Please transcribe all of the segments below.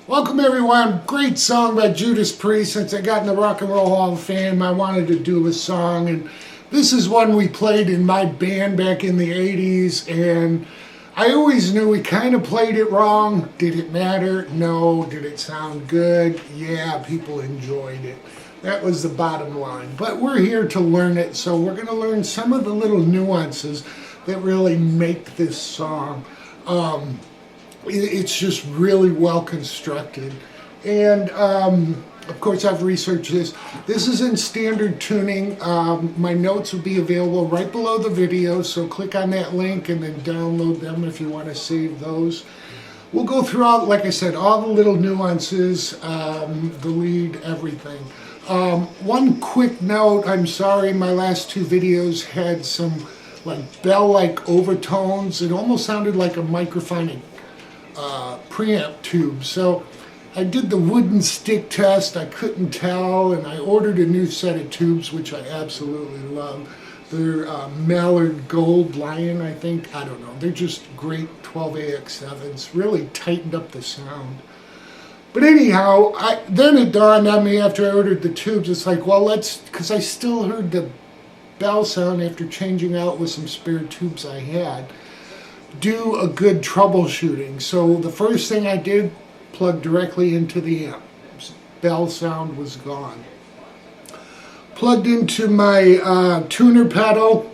Welcome everyone. Great song by Judas Priest. Since I got in the Rock and Roll Hall of Fame, I wanted to do a song, and this is one we played in my band back in the 80s, and I always knew we kind of played it wrong. Did it matter? No. Did it sound good? Yeah, people enjoyed it. That was the bottom line. But we're here to learn it, so we're going to learn some of the little nuances that really make this song. It's just really well constructed, and of course I've researched this. This is in standard tuning. My notes will be available right below the video, so click on that link and then download them if you want to save those. We'll go through all, like I said, all the little nuances, the lead, everything. One quick note, I'm sorry my last two videos had some like bell-like overtones. It almost sounded like a microphonic preamp tube. So I did the wooden stick test. I couldn't tell, and I ordered a new set of tubes, which I absolutely love. They're Mallard Gold Lion, I think. I don't know. They're just great 12AX7s. Really tightened up the sound. But anyhow, then it dawned on me after I ordered the tubes. It's like, well, because I still heard the bell sound after changing out with some spare tubes I had, do a good troubleshooting. So the first thing I did, plug directly into the amp. Bell sound was gone. Plugged into my tuner pedal,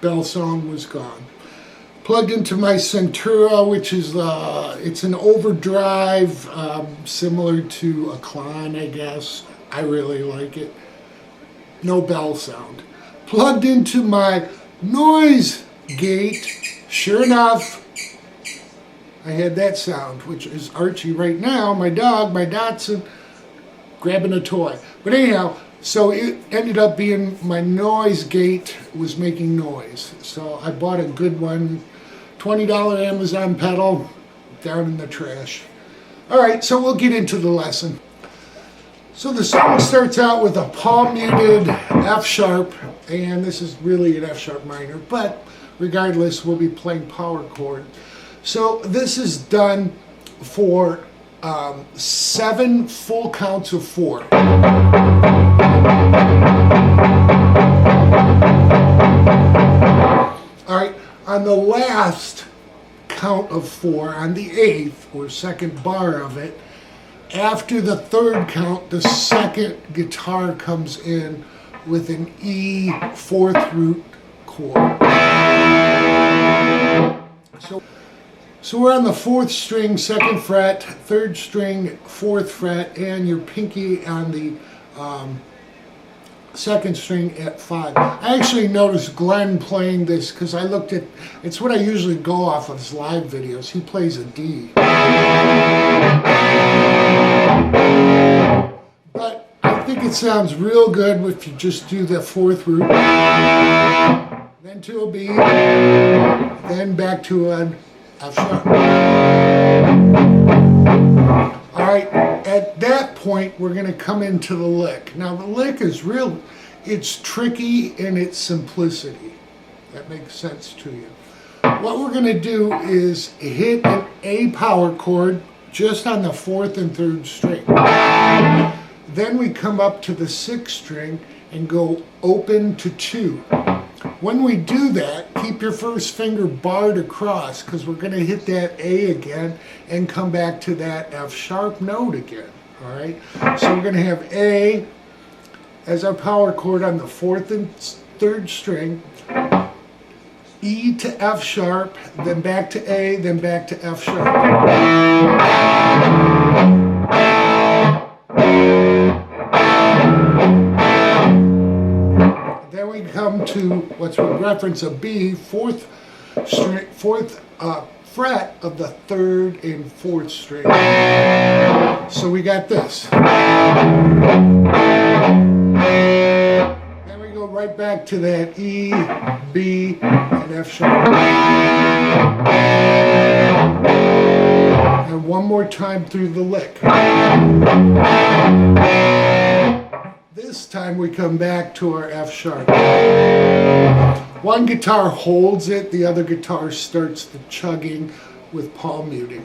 bell sound was gone. Plugged into my Centura, which is it's an overdrive, similar to a Klon, I guess. I really like it. No bell sound. Plugged into my noise gate. Sure enough, I had that sound, which is Archie right now, my dog, my Dachshund, grabbing a toy. But anyhow, so it ended up being my noise gate was making noise. So I bought a good one, $20 Amazon pedal, down in the trash. All right, so we'll get into the lesson. So the song starts out with a palm muted F sharp, and this is really an F sharp minor, but regardless, we'll be playing power chord. So this is done for 7 full counts of 4. All right, on the last count of 4, on the 8th or second bar of it, after the 3rd count, the 2nd guitar comes in with an E 4th root chord. So we're on the 4th string, 2nd fret, 3rd string, 4th fret, and your pinky on the 2nd string at 5. I actually noticed Glenn playing this because I looked at, it's what I usually go off of his live videos. He plays a D. But I think it sounds real good if you just do the 4th root, then to a B, then back to an F sharp. All right, at that point, we're going to come into the lick. Now, the lick is real, it's tricky in its simplicity. That makes sense to you. What we're going to do is hit an A power chord just on the 4th and 3rd string. Then we come up to the 6th string and go open to 2. When we do that, keep your first finger barred across because we're going to hit that A again and come back to that F sharp note again. All right, so we're going to have A as our power chord on the 4th and 3rd string, E to F sharp, then back to A, then back to F sharp. Then we come to what's with reference a B, 4th fret of the 3rd and 4th string. So we got this. Then we go right back to that E, B, and F sharp. And one more time through the lick. This time we come back to our F sharp. One guitar holds it, the other guitar starts the chugging with palm muting.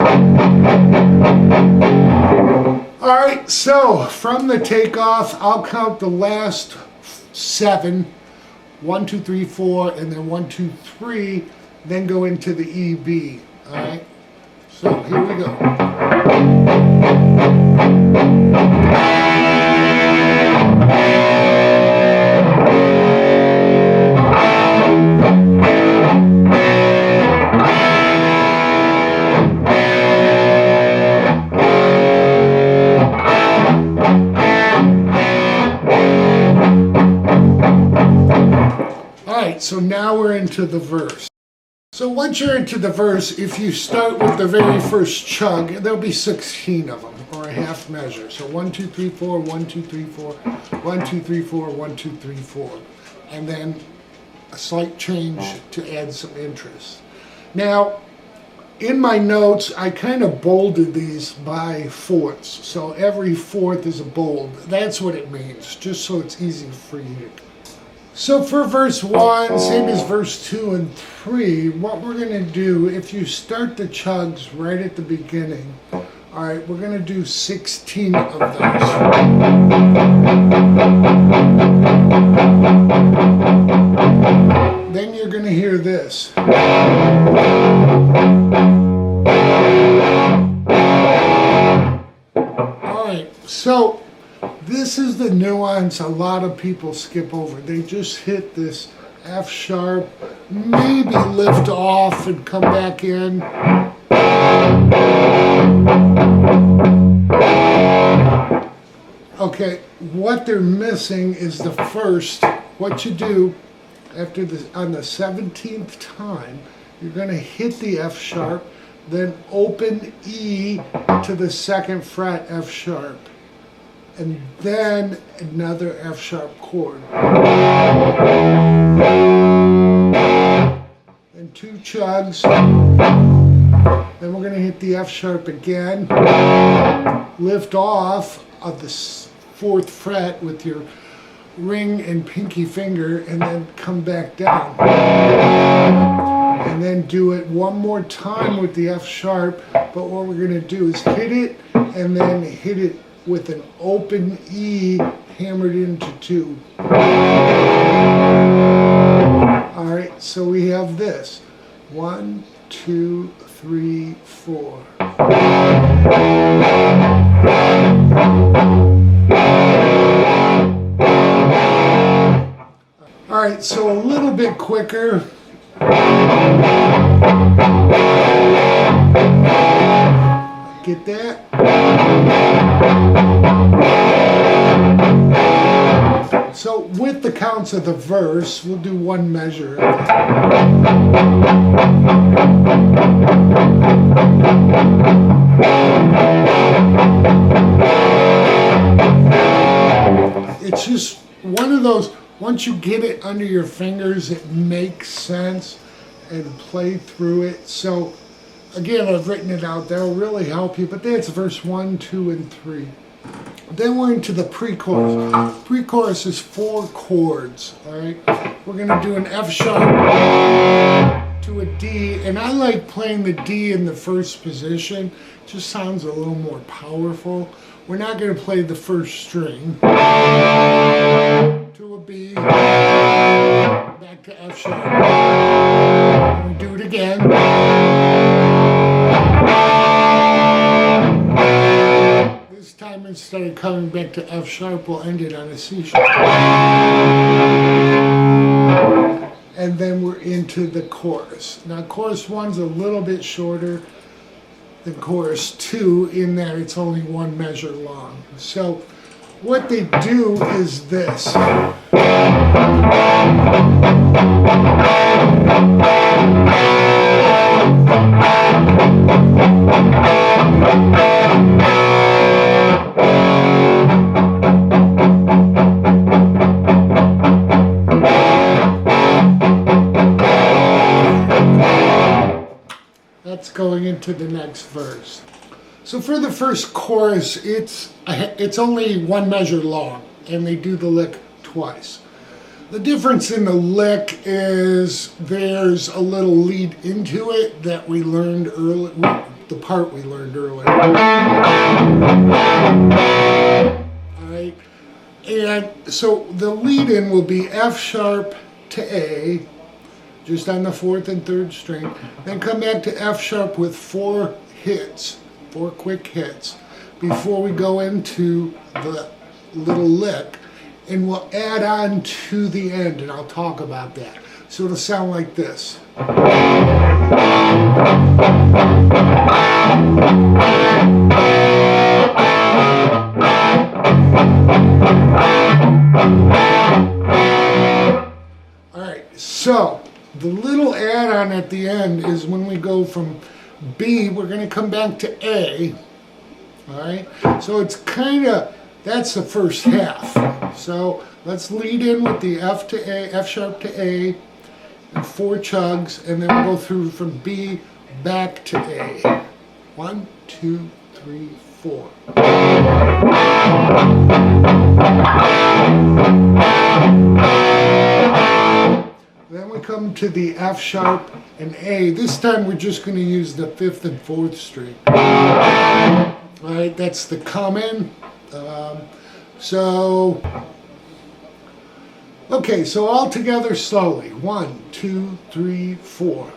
Alright, so from the takeoff, I'll count the last 7. 1, 2, 3, 4, and then 1, 2, 3, then go into the E, B. Alright, so here we go. So now we're into the verse. So once you're into the verse, if you start with the very first chug, there'll be 16 of them, or a half measure. So 1, 2, 3, 4, 1, 2, 3, 4, 1, 2, 3, 4, 1, 2, 3, 4. And then a slight change to add some interest. Now, in my notes, I kind of bolded these by fourths. So every fourth is a bold. That's what it means, just so it's easy for you to. So for verse 1, same as verse 2 and 3, what we're going to do, if you start the chugs right at the beginning, alright, we're going to do 16 of those. Then you're going to hear this. Alright, so this is the nuance a lot of people skip over. They just hit this F sharp, maybe lift off and come back in. Okay, what they're missing is the first. What you do after this, on the 17th time, you're going to hit the F sharp, then open E to the 2nd fret F sharp, and then another F sharp chord. And 2 chugs. Then we're going to hit the F sharp again, lift off of the 4th fret with your ring and pinky finger, and then come back down. And then do it one more time with the F sharp, but what we're going to do is hit it and then hit it with an open E hammered into 2. Alright, so we have this. 1, 2, 3, 4. Alright, so a little bit quicker. Get that? So with the counts of the verse, we'll do one measure. It's just one of those, once you get it under your fingers, it makes sense and play through it. So again, I've written it out. That'll really help you. But that's verse 1, 2, and 3. Then we're into the pre-chorus. Pre-chorus is 4 chords. All right. We're going to do an F sharp to a D, and I like playing the D in the first position. It just sounds a little more powerful. We're not going to play the first string. To a B. Back to F sharp. We do it again. This time, instead of coming back to F sharp, we'll end it on a C sharp. And then we're into the chorus. Now, chorus 1's a little bit shorter than chorus 2 in that it's only 1 measure long. So what they do is this. That's going into the next verse. So for the first chorus, it's only one measure long, and they do the lick twice. The difference in the lick is there's a little lead into it that we learned early, the part we learned earlier. Alright, and so the lead in will be F sharp to A, just on the 4th and 3rd string, then come back to F sharp with 4 hits, 4 quick hits, before we go into the little lick. And we'll add on to the end, and I'll talk about that. So it'll sound like this. Alright, so the little add-on at the end is when we go from B, we're going to come back to A. Alright, so it's kind of, that's the first half. So let's lead in with the F to A, F sharp to A, and 4 chugs, and then we'll go through from B back to A. 1, 2, 3, 4. Then we come to the F sharp and A. This time we're just going to use the 5th and 4th string. Alright, that's the Comin'on. Okay, so all together slowly. 1, 2, 3, 4.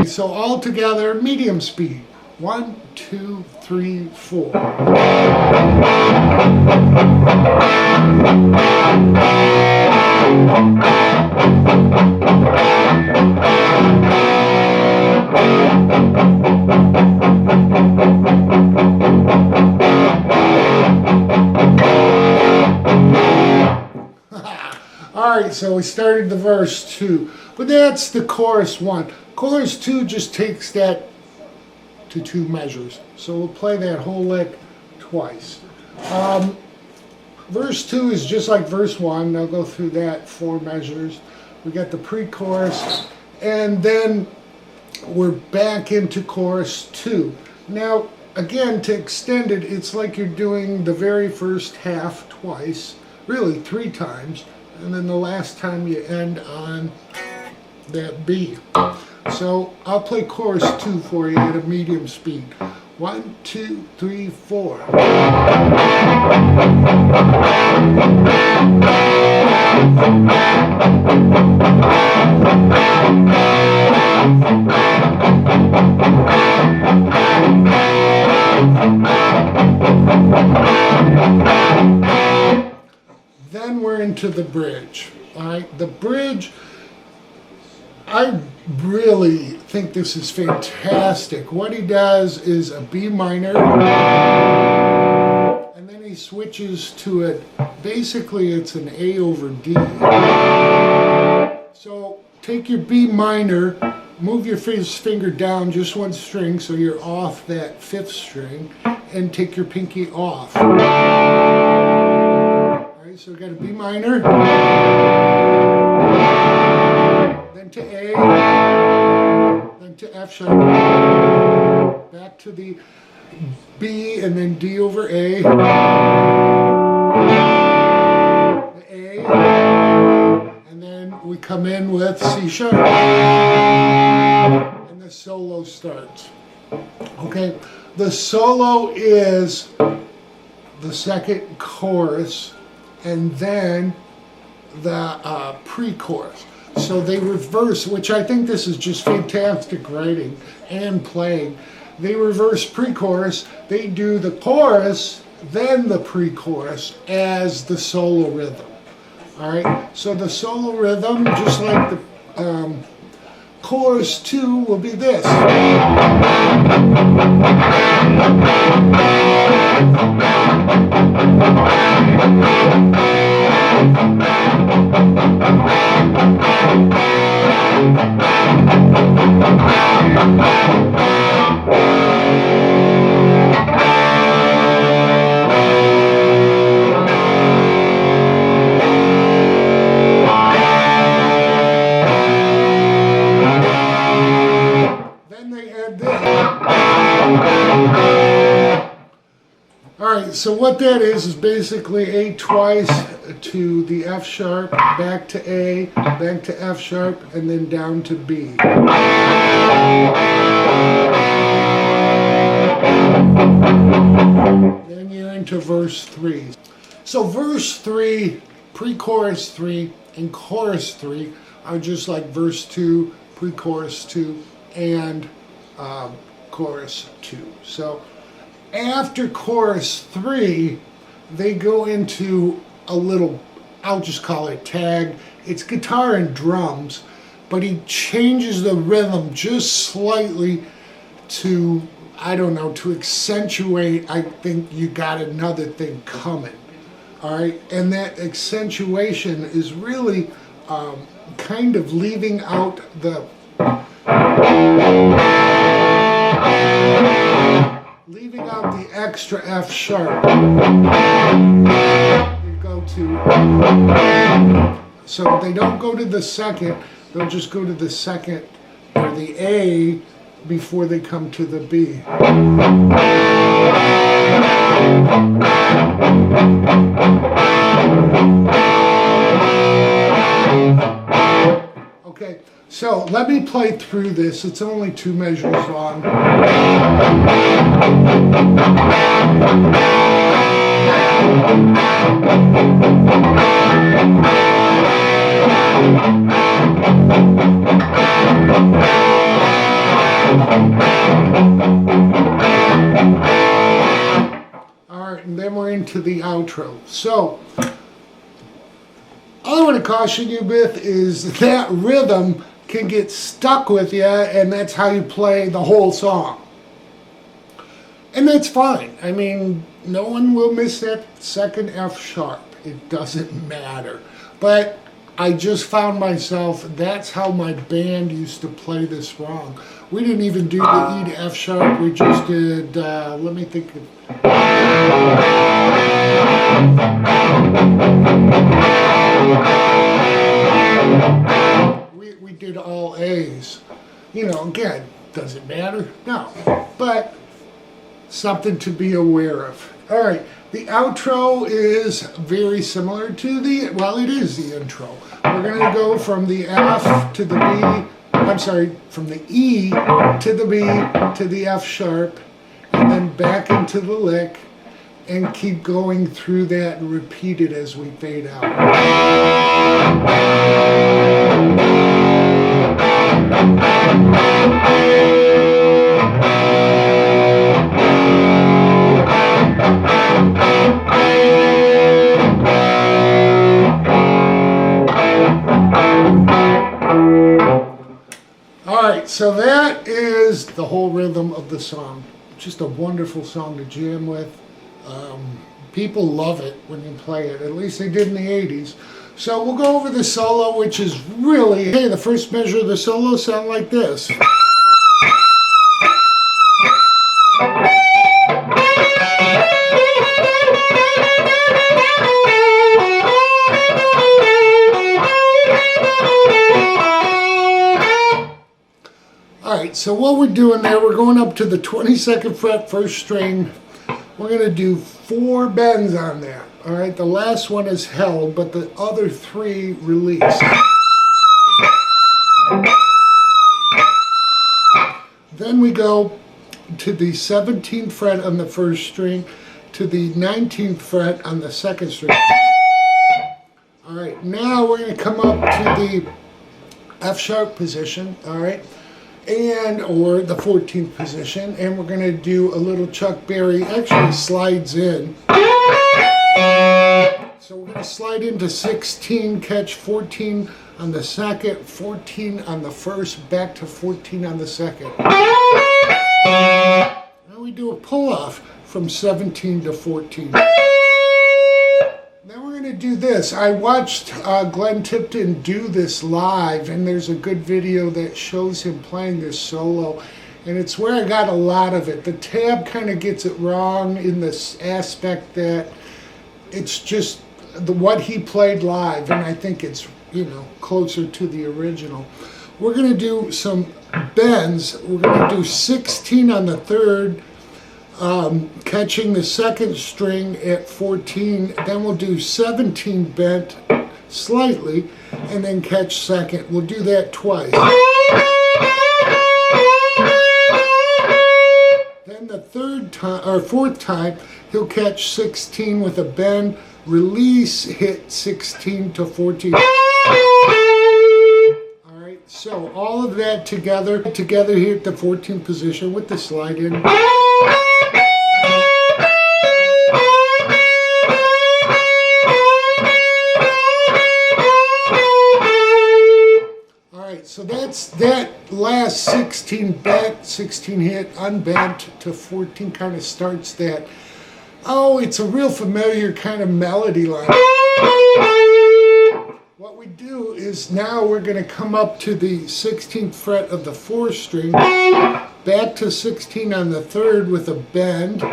So all together, medium speed. 1, 2, 3, 4. Alright, so we started the verse 2, but that's the chorus 1. Chorus 2 just takes that to 2 measures. So we'll play that whole lick twice. Verse 2 is just like verse 1. I'll go through that 4 measures. We got the pre-chorus, and then we're back into chorus 2. Now, again, to extend it, it's like you're doing the very first half twice, really 3 times, and then the last time you end on that B. So I'll play chorus 2 for you at a medium speed. 1, 2, 3, 4. Then we're into the bridge. All right, the bridge, I really think this is fantastic. What he does is a B minor, and then he switches to it. Basically, it's an A over D. So take your B minor, move your finger down just 1 string so you're off that 5th string, and take your pinky off. Alright, so we've got a B minor, then to A, then to F sharp, back to the B, and then D over A, the A, and then we come in with C sharp, and the solo starts. Okay, the solo is the second chorus, and then the pre-chorus. So they reverse, which I think this is just fantastic writing and playing. They reverse pre-chorus, they do the chorus, then the pre-chorus as the solo rhythm. Alright, so the solo rhythm, just like the chorus 2 will be this. Alright, so what that is basically A twice to the F sharp, back to A, back to F sharp, and then down to B. Then you're into verse 3. So verse 3, pre-chorus 3, and chorus 3 are just like verse 2, pre-chorus 2, and chorus 2. So after chorus 3, they go into a little, I'll just call it tag. It's guitar and drums, but he changes the rhythm just slightly to, I don't know, to accentuate, I think you got another thing coming. All right, and that accentuation is really kind of leaving out the extra F sharp. You go to, so they don't go to the second, they'll just go to the second or the A before they come to the B. Okay, so let me play through this. It's only 2 measures long. Alright, and then we're into the outro. So, all I want to caution you with is that rhythm can get stuck with you, and that's how you play the whole song. And that's fine. I mean, no one will miss that second F sharp. It doesn't matter. But I just found myself, that's how my band used to play this wrong. We didn't even do the E to F sharp. We just did, let me think of... We did all A's. You know, again, does it matter? No. But something to be aware of. All right, the outro is very similar to the, well, it is the intro. We're going to go from the F to the B, I'm sorry, from the E to the B to the F sharp, and then back into the lick, and keep going through that and repeat it as we fade out. Alright, so that is the whole rhythm of the song. Just a wonderful song to jam with. People love it when you play it, at least they did in the 80s. So we'll go over the solo, which is really, hey, the first measure of the solo sound like this. Alright, so what we're doing there, we're going up to the 22nd fret, first string. We're going to do 4 bends on that. Alright, the last one is held, but the other 3 release. Then we go to the 17th fret on the first string, to the 19th fret on the second string. Alright, now we're going to come up to the F sharp position, alright, and or the 14th position, and we're going to do a little Chuck Berry, actually slides in. So we're going to slide into 16, catch 14 on the second, 14 on the first, back to 14 on the second. Now we do a pull-off from 17 to 14. Now we're going to do this. I watched Glenn Tipton do this live, and there's a good video that shows him playing this solo, and it's where I got a lot of it. The tab kind of gets it wrong in this aspect that it's just what he played live, and I think it's, you know, closer to the original. We're going to do some bends. We're going to do 16 on the third, catching the second string at 14. Then we'll do 17 bent slightly, and then catch second. We'll do that twice. Then the third time, or fourth time, he'll catch 16 with a bend, release, hit 16 to 14. Alright, so all of that together here at the 14th position with the slide in. Alright, so that's that last 16 bent, 16 hit, unbent to 14 kind of starts that. Oh, it's a real familiar kind of melody line. What we do is now we're going to come up to the 16th fret of the 4th string, back to 16 on the 3rd with a bend,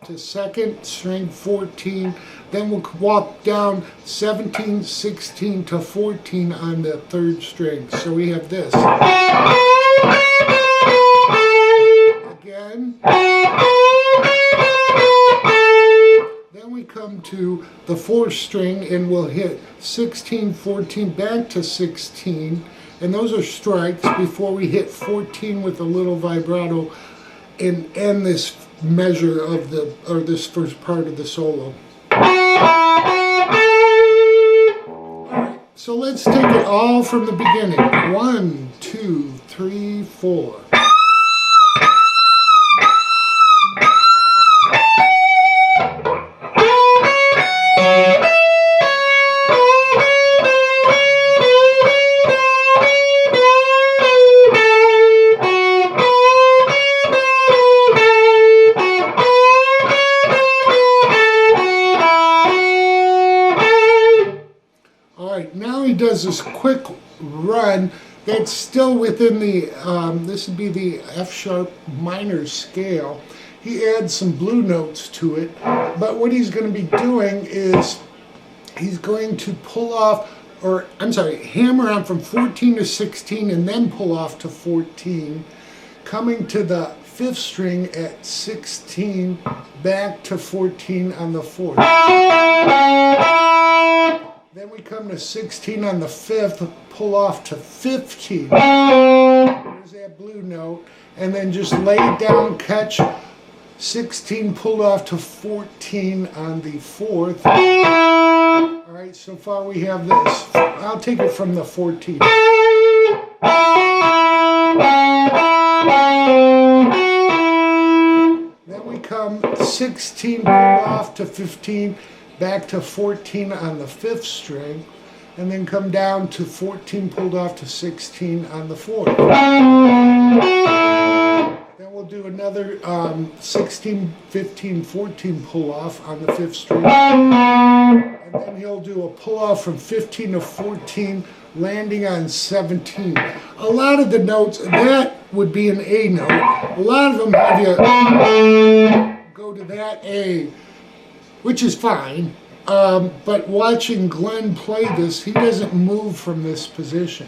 to second string 14, then we'll walk down 17, 16 to 14 on the 3rd string. So we have this. Again. Then we come to the 4th string and we'll hit 16, 14, back to 16, and those are strikes before we hit 14 with a little vibrato and end this measure of the, or this first part of the solo. Alright, so let's take it all from the beginning. 1, 2, 3, 4. Now he does this quick run that's still within the, this would be the F sharp minor scale. He adds some blue notes to it, but what he's going to be doing is he's going to pull off, or I'm sorry, hammer on from 14 to 16 and then pull off to 14, coming to the 5th string at 16, back to 14 on the 4th. Then we come to 16 on the 5th, pull off to 15. There's that blue note. And then just lay it down, catch 16, pulled off to 14 on the 4th. Alright, so far we have this. I'll take it from the 14. Then we come 16, pulled off to 15. Back to 14 on the 5th string, and then come down to 14 pulled off to 16 on the 4th. Then we'll do another 16, 15, 14 pull off on the 5th string. And then he'll do a pull off from 15 to 14, landing on 17. A lot of the notes, that would be an A note. A lot of them have you go to that A, which is fine, but watching Glenn play this, he doesn't move from this position.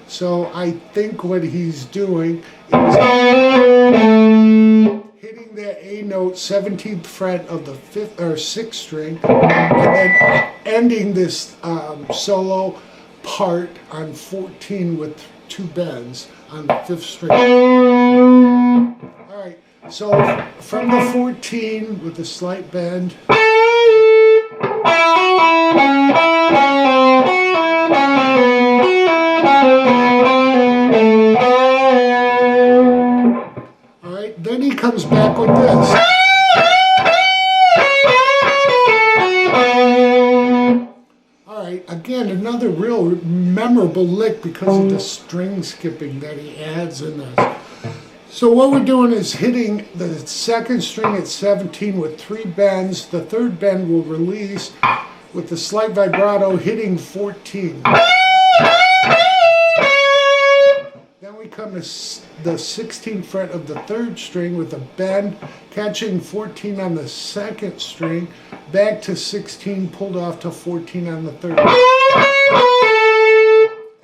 So I think what he's doing is hitting that A note, 17th fret of the 5th or 6th string, and then ending this solo part on 14 with 2 bends on the 5th string. All right. So from the 14 with a slight bend. Alright, then he comes back with this. Alright, again, another real memorable lick because of the string skipping that he adds in this. So what we're doing is hitting the second string at 17 with 3 bends. The third bend will release with the slight vibrato hitting 14. Then we come to the 16th fret of the third string with a bend, catching 14 on the second string, back to 16, pulled off to 14 on the third.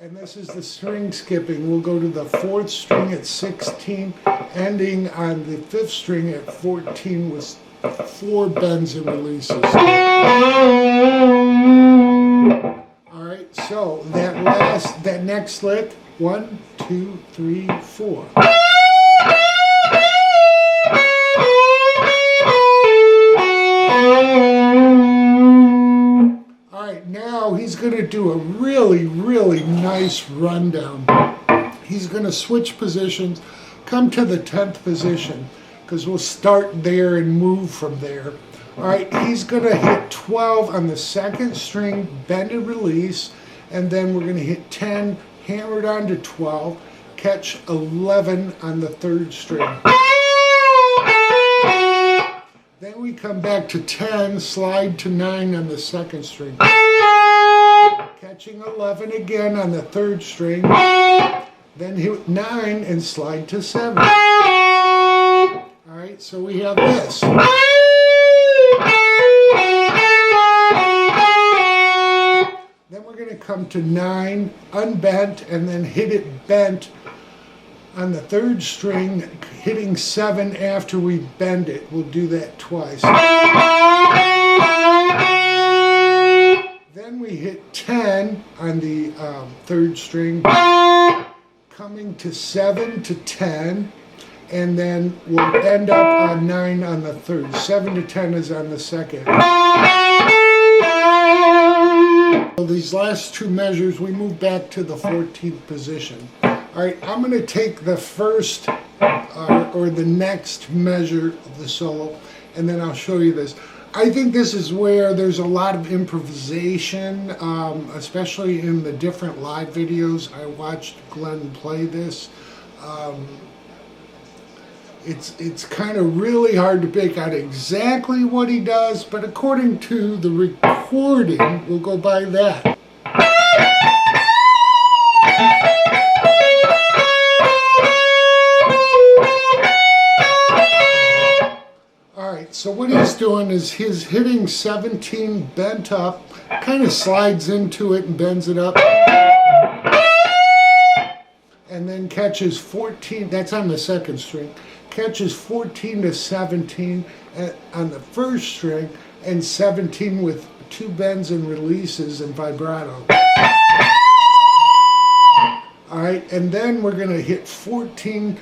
And this is the string skipping. We'll go to the 4th string at 16, ending on the 5th string at 14 with 4 bends and releases. Alright, so that next lick, 1, 2, 3, 4. Alright, now he's going to do a really, really nice rundown. He's going to switch positions, come to the 10th position, because we'll start there and move from there. Alright, he's going to hit 12 on the second string, bend and release, and then we're going to hit 10, hammered onto 12, catch 11 on the third string. Then we come back to 10, slide to 9 on the second string. Catching 11 again on the third string. Then hit 9 and slide to 7. Alright, so we have this. Then we're going to come to 9, unbent, and then hit it bent on the third string, hitting 7 after we bend it. We'll do that twice. Then we hit 10 on the third string, coming to 7 to 10, and then we'll end up on 9 on the third. 7 to 10 is on the second. So these last 2 measures, we move back to the 14th position. Alright, I'm going to take the first or the next measure of the solo, and then I'll show you this. I think this is where there's a lot of improvisation, especially in the different live videos. I watched Glenn play this. It's kind of really hard to pick out exactly what he does, but according to the recording, we'll go by that. Alright, so what he's doing is he's hitting 17 bent up, kind of slides into it and bends it up, and then catches 14, that's on the second string, catches 14 to 17 on the first string, and 17 with 2 bends and releases and vibrato. Alright, and then we're going to hit 14,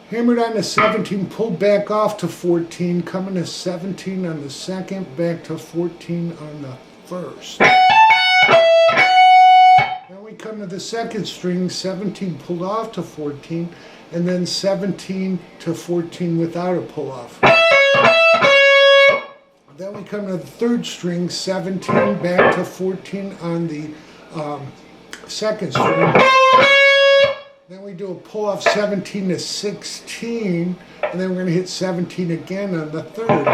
hammered on the 17, pull back off to 14, coming to 17 on the second, back to 14 on the first. Then we come to the second string, 17 pulled off to 14, and then 17 to 14 without a pull off. Then we come to the third string, 17 back to 14 on the second string. Then we do a pull off 17 to 16, and then we're going to hit 17 again on the third.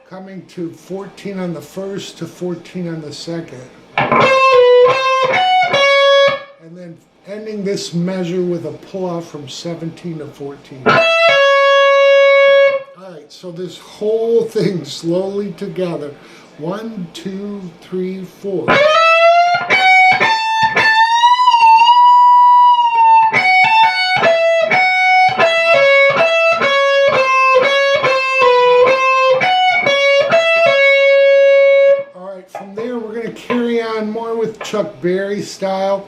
Coming to 14 on the first to 14 on the second. And then ending this measure with a pull off from 17 to 14. Alright, so this whole thing slowly together. 1, 2, 3, 4. Chuck Berry style.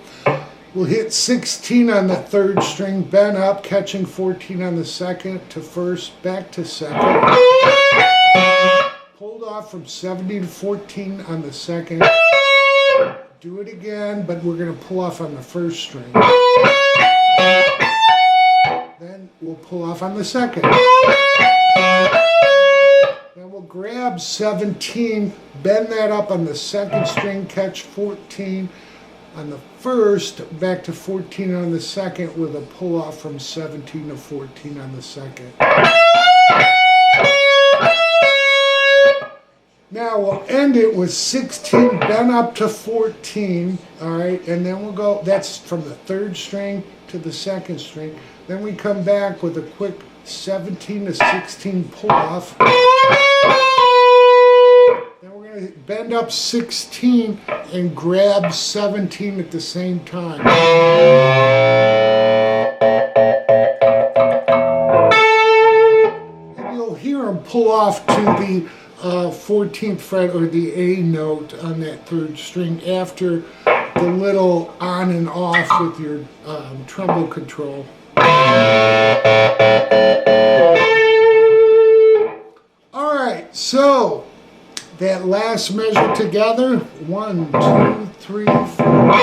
We'll hit 16 on the third string, bent up, catching 14 on the second to first, back to second. Pulled off from 70 to 14 on the second. Do it again, but we're going to pull off on the first string. Then we'll pull off on the second. Then we'll grab 17, bend that up on the second string, catch 14 on the first, back to 14 on the second with a pull off from 17 to 14 on the second. Now we'll end it with 16, bend up to 14, all right, and then we'll go, that's from the third string to the second string. Then we come back with a quick 17 to 16 pull off. Then we're going to bend up 16 and grab 17 at the same time. And you'll hear them pull off to the 14th fret or the A note on that third string after the little on and off with your treble control. All right, so that last measure together, 1, 2, 3, 4.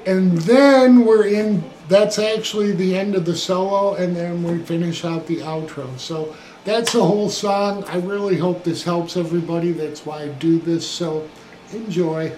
And then we're in, that's actually the end of the solo, and then we finish out the outro. So that's the whole song. I really hope this helps everybody. That's why I do this, so enjoy.